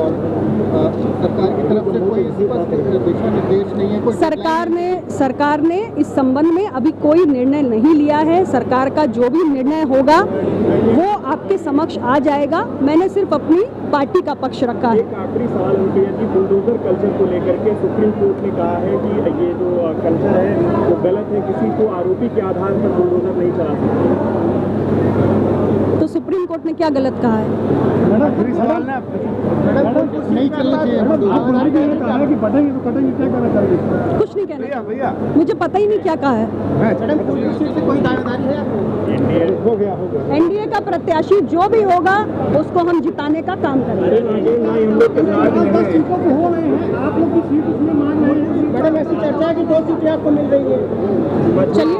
सरकार की तरफ से कोई स्पष्ट दिशा निर्देश नहीं है? सरकार ने इस संबंध में अभी कोई निर्णय नहीं लिया है। सरकार का जो भी निर्णय होगा वो आपके समक्ष आ जाएगा। मैंने सिर्फ अपनी पार्टी का पक्ष रखा है। एक आखिरी सवाल उनके कि बुलडोजर कल्चर को लेकर के सुप्रीम कोर्ट ने कहा है कि ये जो कल्चर है वो गलत है, किसी को आरोपी के आधार पर बुलडोजर नहीं चला सकते। तो सुप्रीम कोर्ट ने क्या गलत कहा है? नहीं चलना चाहिए। कुछ नहीं कहना, मुझे पता ही नहीं क्या कहा है। कोई दावेदारी है? हो गया। एनडीए का प्रत्याशी जो भी होगा उसको हम जिताने का काम करेंगे। आप लोग की सीट उसमें मान रहे हैं। मैडम ऐसी चर्चा है कि 2 सीटें आपको मिल रही है। चलिए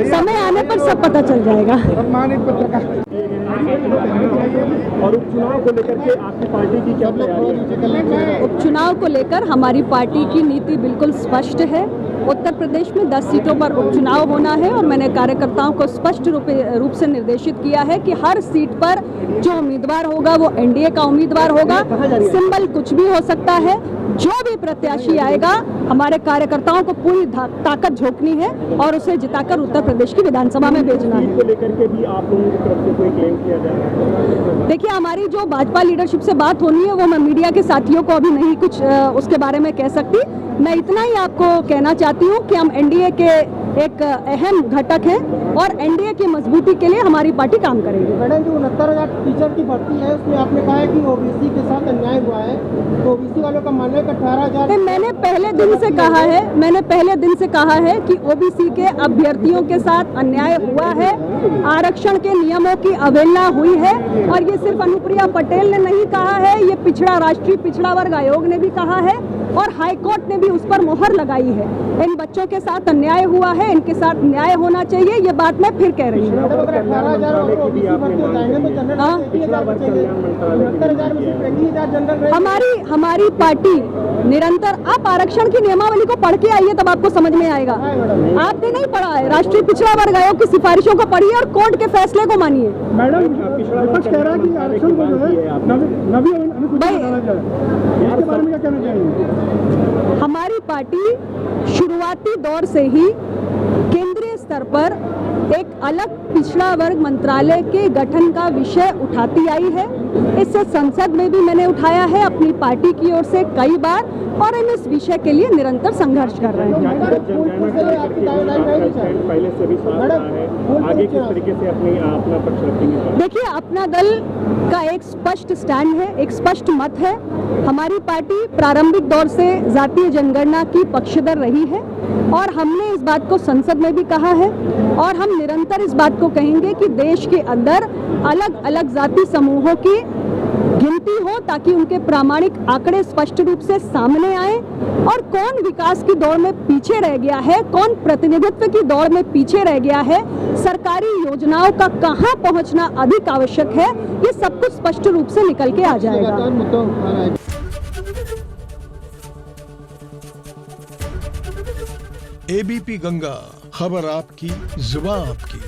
समय आने पर सब पता चल जाएगा। और उपचुनाव को लेकर के आपकी पार्टी की क्या तैयारी है? उपचुनाव को लेकर हमारी पार्टी की नीति बिल्कुल स्पष्ट है। उत्तर प्रदेश में 10 सीटों पर उपचुनाव होना है और मैंने कार्यकर्ताओं को स्पष्ट रूप से निर्देशित किया है कि हर सीट पर जो उम्मीदवार होगा वो एनडीए का उम्मीदवार होगा। सिंबल कुछ भी हो सकता है। जो भी प्रत्याशी आएगा हमारे कार्यकर्ताओं को पूरी ताकत झोंकनी है और उसे जिताकर उत्तर प्रदेश की विधानसभा में भेजना है। को लेकर के भी आप लोगों की तरफ से कोई क्लेम किया जाएगा? देखिए, हमारी जो भाजपा लीडरशिप से बात होनी है वो मैं मीडिया के साथियों को अभी नहीं कुछ उसके बारे में कह सकती। मैं इतना ही आपको कहना चाहती हूँ कि हम एनडीए के एक अहम घटक हैं और एनडीए की मजबूती के लिए हमारी पार्टी काम करेगी। मैडम, जो 69,000 टीचर की भर्ती है उसमें आपने कहा है कि ओबीसी के साथ अन्याय हुआ है, तो ओबीसी वालों का मानना है कि 18,000। मैंने पहले दिन से कहा है कि ओबीसी के अभ्यर्थियों के साथ अन्याय हुआ है, आरक्षण के नियमों की अवहेलना हुई है और ये सिर्फ अनुप्रिया पटेल ने नहीं कहा है, ये राष्ट्रीय पिछड़ा वर्ग आयोग ने भी कहा है और हाईकोर्ट ने भी उस पर मोहर लगाई है। इन बच्चों के साथ अन्याय हुआ है, इनके साथ न्याय होना चाहिए। ये बात मैं फिर कह रही हूँ। हमारी पार्टी निरंतर, आप आरक्षण की नियमावली को पढ़ के आइए तब आपको समझ में आएगा। आपने नहीं पढ़ा है, राष्ट्रीय पिछड़ा वर्ग आयोग की सिफारिशों को पढ़िए और कोर्ट के फैसले को मानिए। मैडम, विपक्ष कह रहा है कि आरक्षण को जो है नवी इसके बारे में क्या कहना चाहिए? हमारी पार्टी शुरुआती दौर से ही केंद्रीय स्तर पर एक अलग पिछड़ा वर्ग मंत्रालय के गठन का विषय उठाती आई है। इससे संसद में भी मैंने उठाया है अपनी पार्टी की ओर से कई बार और हम इस विषय के लिए निरंतर संघर्ष कर रहे हैं। देखिए, अपना दल का एक स्पष्ट स्टैंड है, एक स्पष्ट मत है। हमारी पार्टी प्रारंभिक दौर से जातीय जनगणना की पक्षधर रही है और हमने इस बात को संसद में भी कहा है और हम निरंतर इस बात को कहेंगे कि देश के अंदर अलग अलग जाति समूहों की गिनती हो ताकि उनके प्रामाणिक आंकड़े स्पष्ट रूप से सामने आए और कौन विकास की दौड़ में पीछे रह गया है, कौन प्रतिनिधित्व की दौड़ में पीछे रह गया है, सरकारी योजनाओं का कहां पहुंचना अधिक आवश्यक है, ये सब कुछ स्पष्ट रूप से निकल के आ जाएगा। एबीपी गंगा, खबर आपकी, जुबान आपकी।